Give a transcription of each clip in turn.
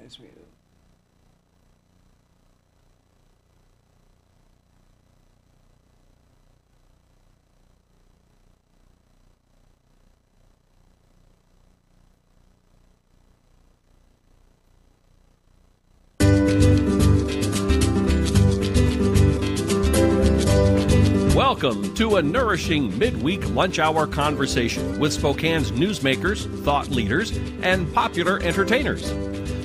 Nice meeting. Welcome to a nourishing midweek lunch hour conversation with Spokane's newsmakers, thought leaders, and popular entertainers.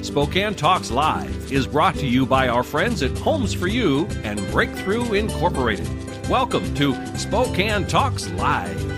Spokane Talks Live is brought to you by our friends at Homes for You and Breakthrough Incorporated. Welcome to Spokane Talks Live.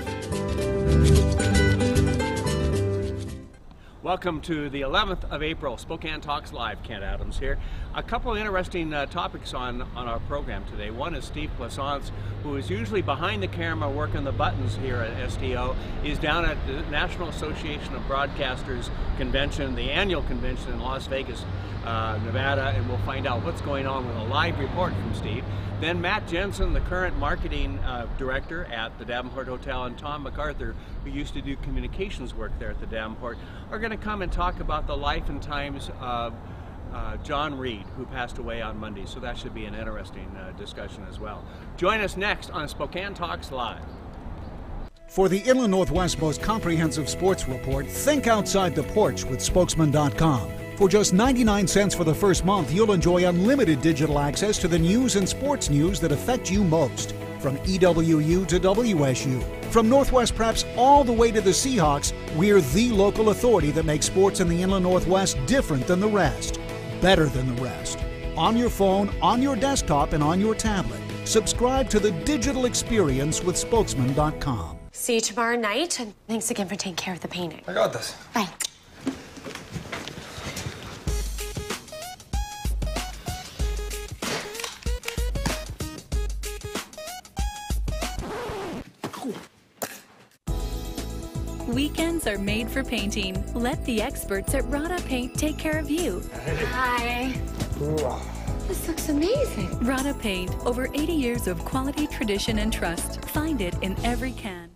Welcome to the 11th of April, Spokane Talks Live. Kent Adams here. A couple of interesting topics on our program today. One is Steve Plaisance, who is usually behind the camera working the buttons here at STO. He's down at the National Association of Broadcasters convention, the annual convention in Las Vegas, Nevada, and we'll find out what's going on with a live report from Steve. Then Matt Jensen, the current marketing director at the Davenport Hotel, and Tom McArthur, who used to do communications work there at the Davenport, are going to come and talk about the life and times of John Reed, who passed away on Monday. So that should be an interesting discussion as well. Join us next on Spokane Talks Live. For the Inland Northwest's most comprehensive sports report, think outside the porch with Spokesman.com. For just 99 cents for the first month, you'll enjoy unlimited digital access to the news and sports news that affect you most. From EWU to WSU, from Northwest Preps all the way to the Seahawks, we're the local authority that makes sports in the Inland Northwest different than the rest, better than the rest. On your phone, on your desktop, and on your tablet. Subscribe to the digital experience with Spokesman.com. See you tomorrow night, and thanks again for taking care of the painting. I got this. Bye. Weekends are made for painting. Let the experts at Rada Paint take care of you. Hi. This looks amazing. Rada Paint, over 80 years of quality, tradition, and trust. Find it in every can.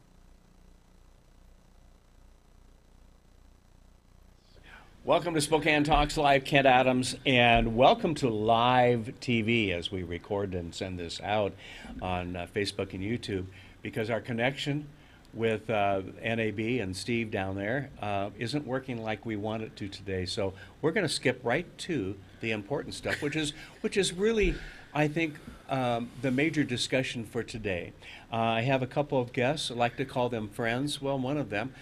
Welcome to Spokane Talks Live, Kent Adams, and welcome to live TV as we record and send this out on Facebook and YouTube, because our connection with NAB and Steve down there isn't working like we want it to today. So we're going to skip right to the important stuff, which is really, I think, the major discussion for today. I have a couple of guests. I like to call them friends. Well, one of them,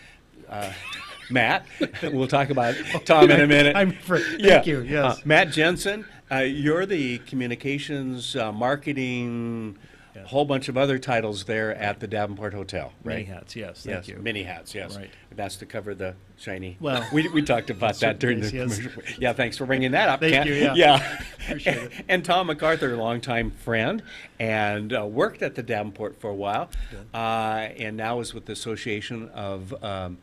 Matt. We'll talk about Tom in a minute. Thank you. Yes, Matt Jensen. You're the communications, marketing, a whole bunch of other titles there at the Davenport Hotel, right? Many hats, yes. Thank you. Many hats, yes. Right. That's to cover the shiny. Well, we talked about that during the yes. commercial. Yeah, thanks for bringing that up. Thank you. Yeah. Appreciate it. And Tom McArthur, a longtime friend, and worked at the Davenport for a while, and now is with the Association of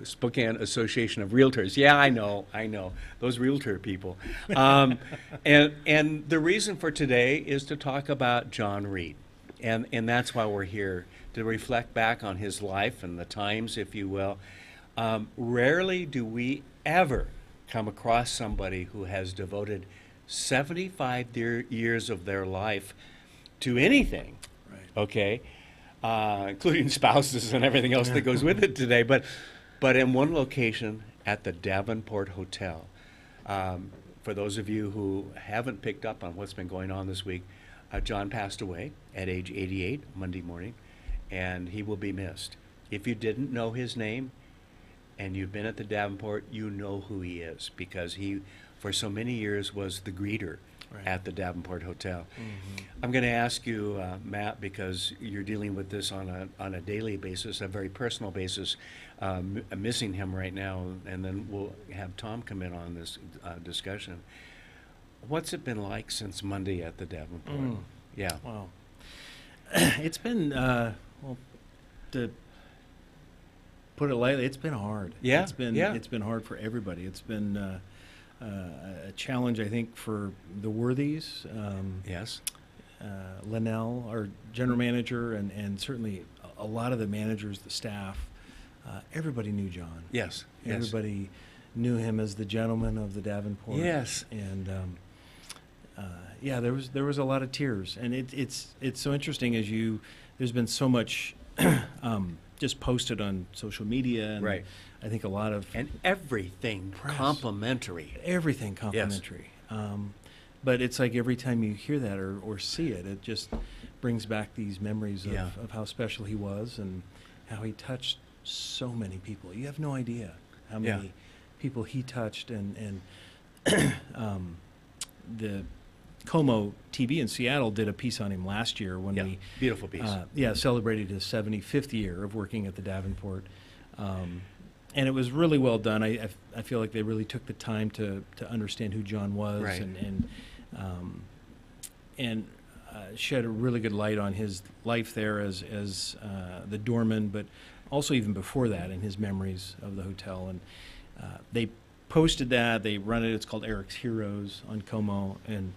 Spokane Association of Realtors. Yeah, I know, those realtor people. And the reason for today is to talk about John Reed, and that's why we're here, to reflect back on his life and the times, if you will. Rarely do we ever come across somebody who has devoted 75 years of their life to anything, right. Okay? Including spouses and everything else that goes with it today, but in one location at the Davenport Hotel. For those of you who haven't picked up on what's been going on this week, John passed away at age 88 Monday morning, and he will be missed. If you didn't know his name and you've been at the Davenport, you know who he is, because he, for so many years, was the greeter at the Davenport Hotel. Mm-hmm. I'm going to ask you, Matt, because you're dealing with this on a daily basis, a very personal basis, missing him right now, and then we'll have Tom come in on this discussion. What's it been like since Monday at the Davenport? Yeah. Wow. It's been, well, to put it lightly, it's been hard. Yeah. It's been hard for everybody. It's been a challenge, I think, for the Worthies. Yes. Linnell, our general manager, and certainly a lot of the managers, the staff. Everybody knew John. Yes. Everybody knew him as the gentleman of the Davenport. Yes. And yeah, there was a lot of tears, and it's so interesting as there's been so much just posted on social media, and Right. I think a lot of And everything complimentary. everything complimentary. But it's like every time you hear that or see it, it just brings back these memories of how special he was and how he touched so many people. You have no idea how many people he touched, and the Como TV in Seattle did a piece on him last year when we beautiful piece. Celebrated his 75th year of working at the Davenport. And it was really well done. I feel like they really took the time to understand who John was, Right. and shed a really good light on his life there as the doorman, but also even before that in his memories of the hotel. And they posted that. They run it. It's called Eric's Heroes on Como, and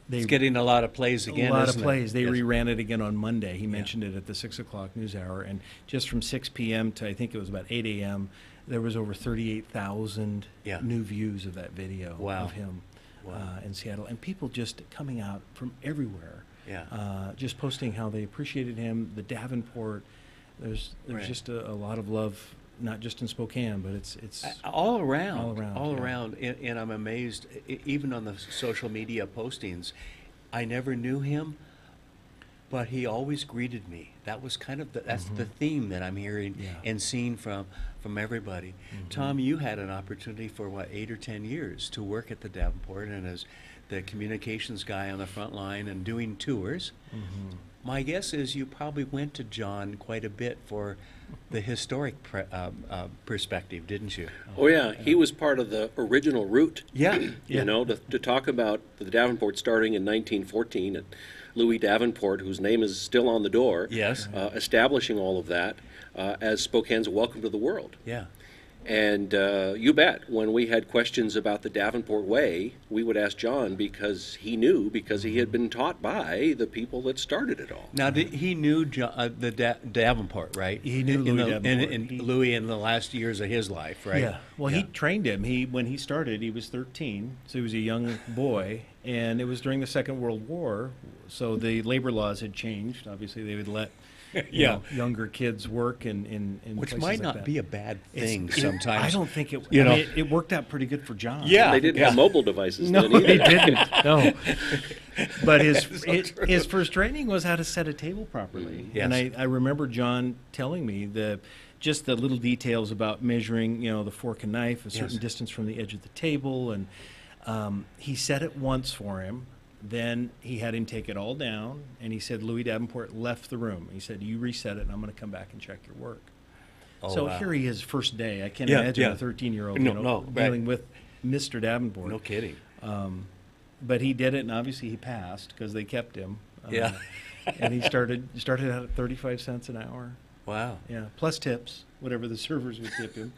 It's getting a lot of plays again, a lot isn't of plays. it? They Yes. reran it again on Monday. He mentioned it at the 6 o'clock news hour. And just from 6 p.m. to I think it was about 8 a.m., there was over 38,000 new views of that video of him in Seattle. And people just coming out from everywhere, just posting how they appreciated him, the Davenport. There's just a lot of love, not just in Spokane, but it's all around. All around. And I'm amazed, even on the social media postings, I never knew him, but he always greeted me. That was kind of that's the theme that I'm hearing and seeing from everybody. Tom, you had an opportunity for 8 or 10 years to work at the Davenport and as the communications guy on the front line and doing tours. My guess is you probably went to John quite a bit for the historic perspective, didn't you? Oh yeah, he was part of the original route. Yeah. You know, to talk about the Davenport starting in 1914 and Louis Davenport, whose name is still on the door, establishing all of that as Spokane's welcome to the world. Yeah. And you bet, when we had questions about the Davenport way, we would ask John because he knew, because he had been taught by the people that started it all. Now, he knew Davenport, right? He knew Louis Davenport. And Louis in the last years of his life, right? Yeah. Well, he trained him. When he started, he was 13, so he was a young boy, and it was during the Second World War, so the labor laws had changed. Obviously, they would let younger kids work in which places might like not that. be a bad thing sometimes. I don't think it. You know, it worked out pretty good for John. Yeah, They didn't have mobile devices No, then either. they didn't. No. But his first training was how to set a table properly. Yes. And I remember John telling me just the little details about measuring, the fork and knife a certain distance from the edge of the table. And he said it once for him. Then he had him take it all down, and he said Louis Davenport left the room. He said, "You reset it, and I'm going to come back and check your work." So here he is, first day. I can't imagine a 13-year-old dealing with Mr. Davenport. No kidding. But he did it, and obviously he passed because they kept him. And he started out at 35 cents an hour. Wow. Yeah, plus tips, whatever the servers would tip him.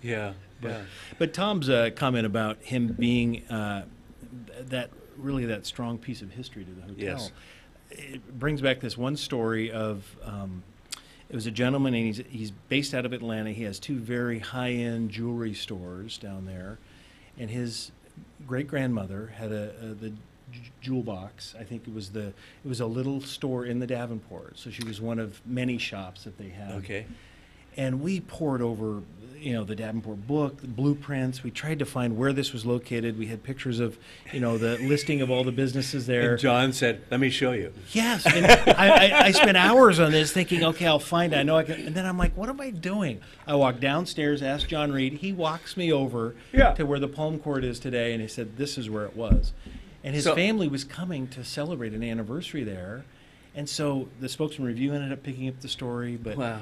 But Tom's comment about him being that strong piece of history to the hotel. Yes. It brings back this one story of it was a gentleman, and he's based out of Atlanta. He has 2 very high-end jewelry stores down there, and his great-grandmother had the jewel box. I think it was a little store in the Davenport, so she was one of many shops that they had. Okay. And we poured over, the Davenport book, the blueprints. We tried to find where this was located. We had pictures of, the listing of all the businesses there. And John said, "Let me show you." Yes, and I spent hours on this thinking, okay, I'll find it. I know I can. And then I'm like, what am I doing? I walk downstairs, ask John Reed. He walks me over to where the Palm Court is today, and he said, this is where it was. And his family was coming to celebrate an anniversary there. And so the Spokesman Review ended up picking up the story, but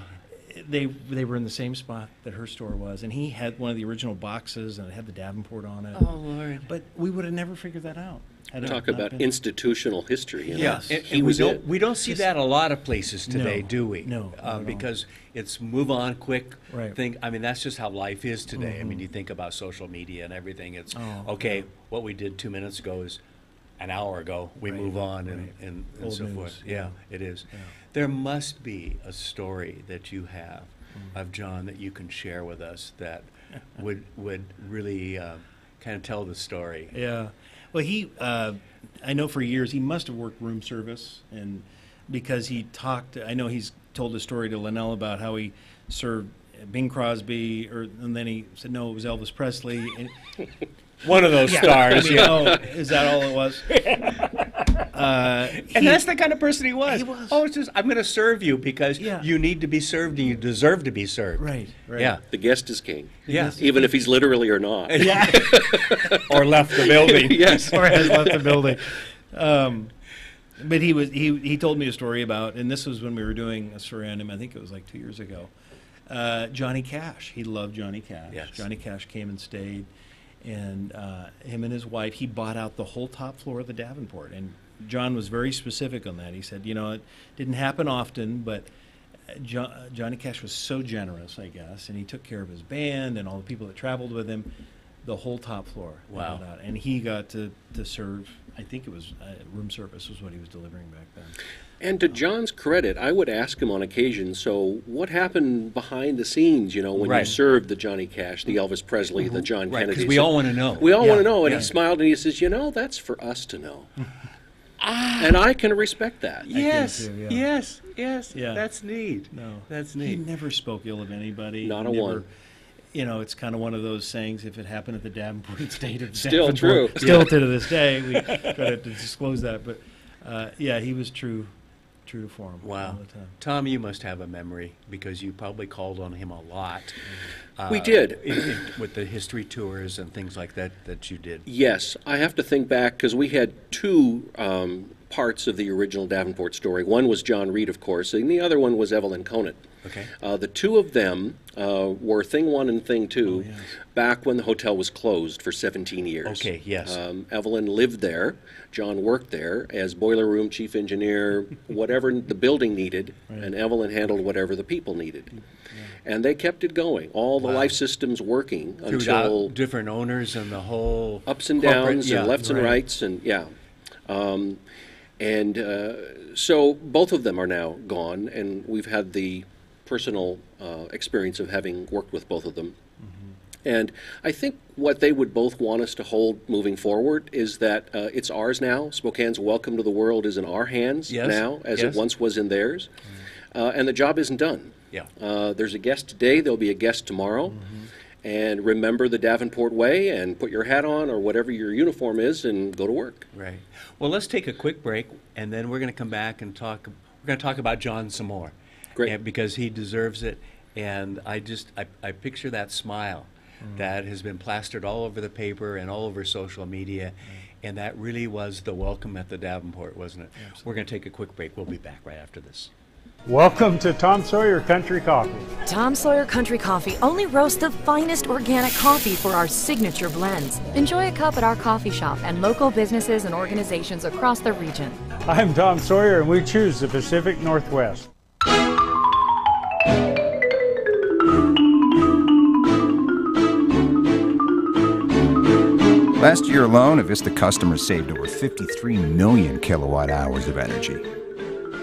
they were in the same spot that her store was, and he had one of the original boxes, and it had the Davenport on it. Oh, Lord. But we would have never figured that out. Talk about institutional history. Yes. And we don't see that a lot of places today, do we? No, because it's move on quick. Right. That's just how life is today. I mean, you think about social media and everything. It's what we did 2 minutes ago is an hour ago. We move on and so news, forth. yeah. It is. Yeah. There must be a story that you have of John that you can share with us that would really kind of tell the story. Yeah. Well, I know for years he must have worked room service, and because he talked, I know he's told a story to Linnell about how he served Bing Crosby, and then he said, no, it was Elvis Presley. And, one of those stars. Is that all it was? And that's the kind of person he was. He was. Oh, it's just, I'm going to serve you because you need to be served and you deserve to be served. Right. Yeah. The guest is king. Yeah. Even if he's literally or not. Yeah. Or left the building. Yes. Or has left the building. But he told me a story about, and this was when we were doing a story on him, I think it was like 2 years ago, Johnny Cash. He loved Johnny Cash. Yes. Johnny Cash came and stayed, and him and his wife, he bought out the whole top floor of the Davenport. And John was very specific on that. He said, it didn't happen often, but Johnny Cash was so generous, I guess, and he took care of his band and all the people that traveled with him, the whole top floor. Wow. And he got to serve, I think it was room service was what he was delivering back then. And to John's credit, I would ask him on occasion, so what happened behind the scenes, when you served the Johnny Cash, the Elvis Presley, the John Kennedy? Because we all want to know. We all want to know. And he smiled and he says, that's for us to know. And I can respect that. Yes, too, yeah. yes. Yeah. That's neat. No. That's He neat. never spoke ill of anybody. Not a Never, one. It's kind of one of those sayings, if it happened at the Davenport, it stayed at the Still Davenport. true. Still to this day. We try to disclose that. But, he was true to form all the time. Tom, you must have a memory because you probably called on him a lot. We did. With the history tours and things like that you did. Yes, I have to think back because we had two parts of the original Davenport story. One was John Reed, of course, and the other one was Evelyn Conant. Okay. The two of them were Thing 1 and Thing 2 back when the hotel was closed for 17 years. Okay, yes. Evelyn lived there. John worked there as boiler room chief engineer, whatever the building needed, and Evelyn handled whatever the people needed. And they kept it going, all the life systems working until different owners and the whole ups and downs and lefts and rights and so both of them are now gone, and we've had the personal experience of having worked with both of them. And I think what they would both want us to hold moving forward is that it's ours now. Spokane's welcome to the world is in our hands now, as it once was in theirs. And the job isn't done. Yeah. There's a guest today, there'll be a guest tomorrow. And remember the Davenport way and put your hat on or whatever your uniform is and go to work. Right. Well, let's take a quick break, and then we're going to come back and talk. We're going to talk about John some more. Great. Because he deserves it. And I picture that smile that has been plastered all over the paper and all over social media. And that really was the welcome at the Davenport, wasn't it? Absolutely. We're going to take a quick break. We'll be back right after this. Welcome to Tom Sawyer Country Coffee. Tom Sawyer Country Coffee only roasts the finest organic coffee for our signature blends. Enjoy a cup at our coffee shop and local businesses and organizations across the region. I'm Tom Sawyer, and we choose the Pacific Northwest. Last year alone, Avista customers saved over 53 million kilowatt hours of energy.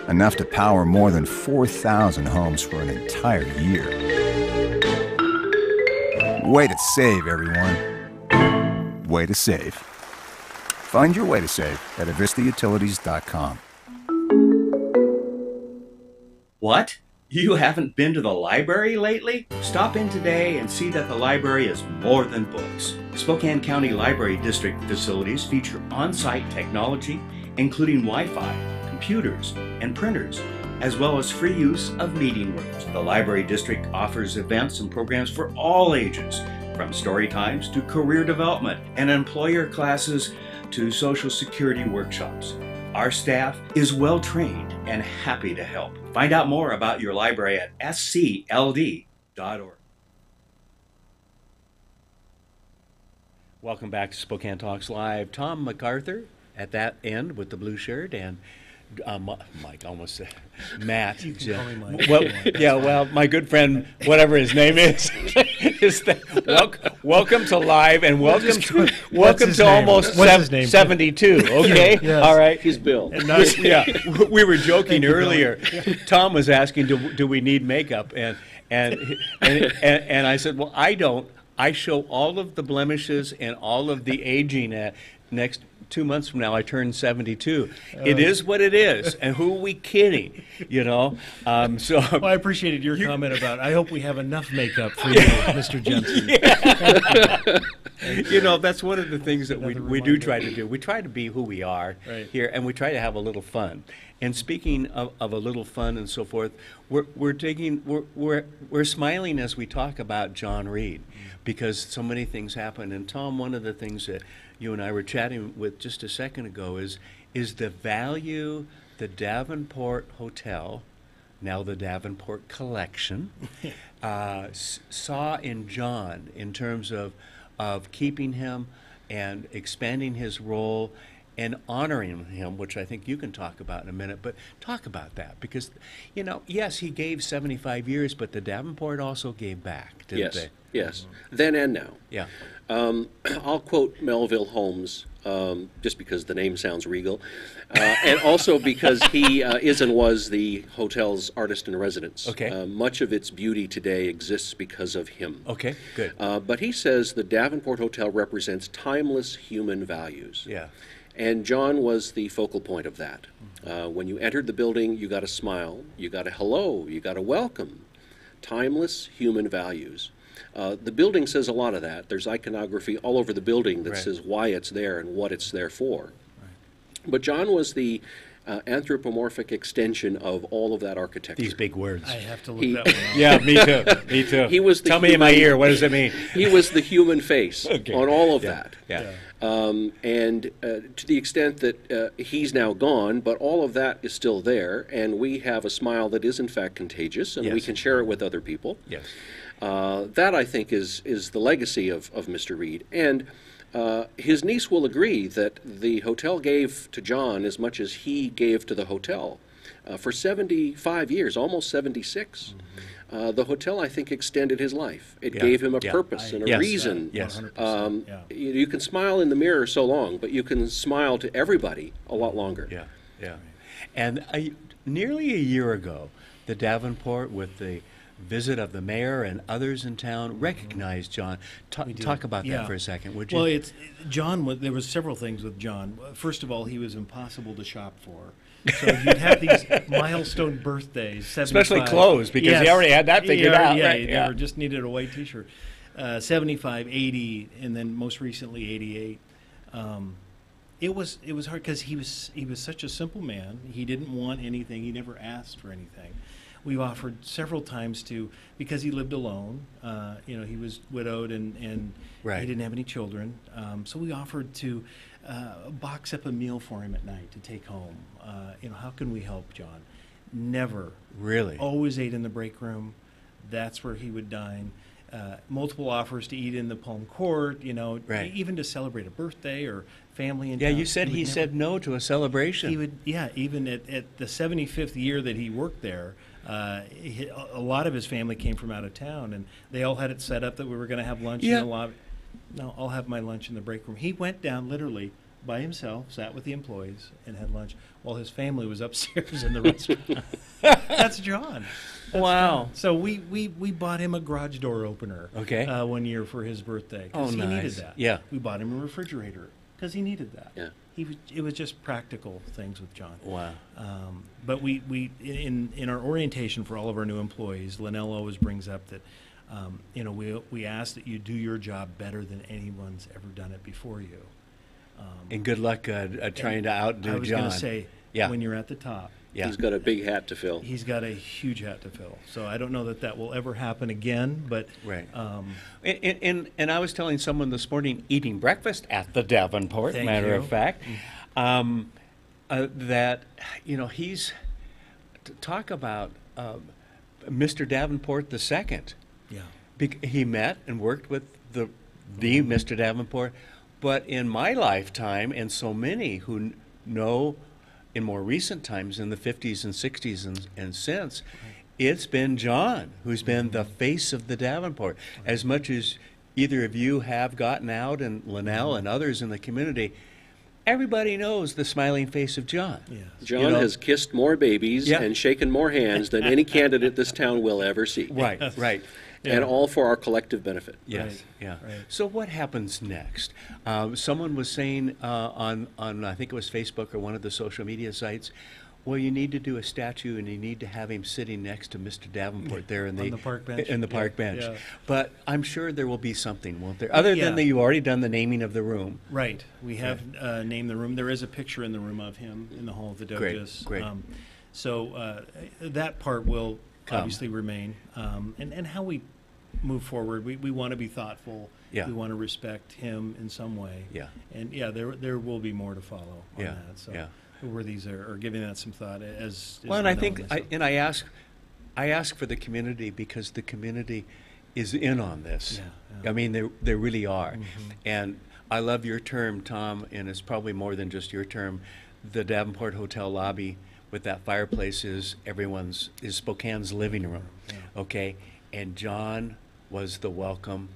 Enough to power more than 4,000 homes for an entire year. Way to save, everyone. Way to save. Find your way to save at avistautilities.com. What? You haven't been to the library lately? Stop in today and see that the library is more than books. Spokane County Library District facilities feature on-site technology, including Wi-Fi, computers, and printers, as well as free use of meeting rooms. The Library District offers events and programs for all ages, from story times to career development and employer classes to Social Security workshops. Our staff is well trained and happy to help. Find out more about your library at scld.org. Welcome back to Spokane Talks Live. Tom McArthur at that end with the blue shirt, and Mike almost said Matt. You can call me Mike. Well, my good friend, whatever his name is welcome to live and welcome to almost 72. Okay, Yes. all right. He's Bill. We were joking earlier. Tom was asking, do we need makeup, and I said, well, I don't. I show all of the blemishes and all of the aging at next 2 months from now. I turn 72. It is what it is, and who are we kidding? You know. Well, I appreciated your comment about. I hope we have enough makeup for you, Mr. Jensen. You know, that's one of the things that we do try to do. We try to be who we are here, and we try to have a little fun. And speaking of a little fun and so forth, we're smiling as we talk about John Reed, because so many things happen. And Tom, one of the things that you and I were chatting with just a second ago is the value the Davenport Hotel, now the Davenport Collection, saw in John in terms of keeping him and expanding his role and honoring him, which I think you can talk about in a minute. But talk about that, because, you know, yes, he gave 75 years, but the Davenport also gave back, didn't they? Yes, then and now. Yeah. I'll quote Melville Holmes, just because the name sounds regal, and also because he is and was the hotel's artist in residence. Okay. Much of its beauty today exists because of him. Okay, good. But he says the Davenport Hotel represents timeless human values. Yeah. And John was the focal point of that. When you entered the building, you got a smile, you got a hello, you got a welcome. Timeless human values. The building says a lot of that. There's iconography all over the building that says why it's there and what it's there for. But John was the anthropomorphic extension of all of that architecture. These big words. I have to look that one up. Yeah, me too. Me too. He was the Tell me in my ear, what does it mean? He was the human face on all of that. Yeah. And to the extent that he's now gone, but all of that is still there, and we have a smile that is in fact contagious, and we can share it with other people. Yes. That, I think, is the legacy of Mr. Reed. And his niece will agree that the hotel gave to John as much as he gave to the hotel. For 75 years, almost 76. The hotel, I think, extended his life. It gave him a purpose and a reason. Yes. You can smile in the mirror so long, but you can smile to everybody a lot longer. Yeah, yeah. And nearly a year ago, the Davenport, with the visit of the mayor and others in town, recognized John. Talk about that for a second, would you? Well, John. There was several things with John. First of all, he was impossible to shop for. So you'd have these milestone birthdays, 75. Especially clothes, because he already had that figured out. Yeah, right? he never just needed a white T-shirt. 75, 80, and then most recently 88. It was hard because he was such a simple man. He didn't want anything. He never asked for anything. We've offered several times because he lived alone. He was widowed and he didn't have any children. So we offered to box up a meal for him at night to take home. How can we help John? Never. Really? Always ate in the break room. That's where he would dine. Multiple offers to eat in the Palm Court, even to celebrate a birthday or family in town. Yeah, you said he said no to a celebration. He would, even at the 75th year that he worked there, a lot of his family came from out of town, and they all had it set up that we were going to have lunch in the lobby. No, I'll have my lunch in the break room. He went down literally by himself, sat with the employees, and had lunch while his family was upstairs in the restaurant. That's John. Wow. John. So we bought him a garage door opener one year for his birthday because he needed that. Yeah. We bought him a refrigerator because he needed that. Yeah. It was just practical things with John. Wow. But we in our orientation for all of our new employees, Linnell always brings up that we ask that you do your job better than anyone's ever done it before you. And good luck trying to outdo John. I was going to say, when you're at the top. Yeah. He's got a big hat to fill. He's got a huge hat to fill. So I don't know that will ever happen again, but... Right. And I was telling someone this morning, eating breakfast at the Davenport, matter of fact, that, he's... Talk about Mr. Davenport II. Yeah. He met and worked with the Mr. Davenport, but in my lifetime, and so many who know in more recent times, in the 50s and 60s and since, it's been John who's been the face of the Davenport. As much as either of you have gotten out, and Linnell and others in the community, everybody knows the smiling face of John. Yes. John has kissed more babies and shaken more hands than any candidate this town will ever see. Right, right. and all for our collective benefit. Yes, Right. yeah. Right. So what happens next? Someone was saying on I think it was Facebook or one of the social media sites, well, you need to do a statue and you need to have him sitting next to Mr. Davenport there in On the park bench? In the Yeah, park bench. yeah. But I'm sure there will be something, won't there? Other than that, you've already done the naming of the room. Right. We have named the room. There is a picture in the room of him in the Hall of the Doges. Great. So that part will Come. obviously remain. And how we move forward, we want to be thoughtful. Yeah. We want to respect him in some way. Yeah. And there will be more to follow on Yeah, that. So yeah. the worthies are giving that some thought as Well, and I known, think, so. I ask for the community because the community is in on this. Yeah. I mean, they really are. And I love your term, Tom, and it's probably more than just your term. The Davenport Hotel lobby with that fireplace is Spokane's living room. Okay? And John was the welcome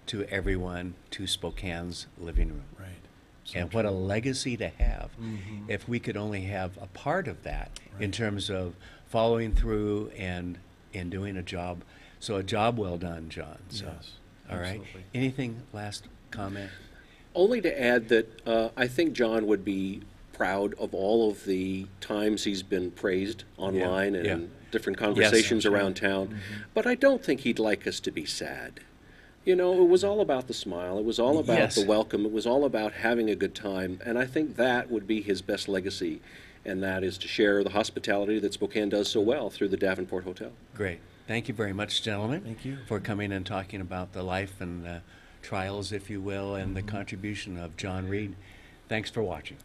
to everyone to Spokane's living room. Right. And what a legacy to have if we could only have a part of that in terms of following through and doing a job. So a job well done, John. So, Yes, all right. absolutely. Anything last comment? Only to add that I think John would be proud of all of the times he's been praised online and in different conversations around town. But I don't think he'd like us to be sad. You know, it was all about the smile. It was all about the welcome. It was all about having a good time. And I think that would be his best legacy, and that is to share the hospitality that Spokane does so well through the Davenport Hotel. Great. Thank you very much, gentlemen. Thank you. For coming and talking about the life and trials, if you will, and the contribution of John Reed. Thanks for watching.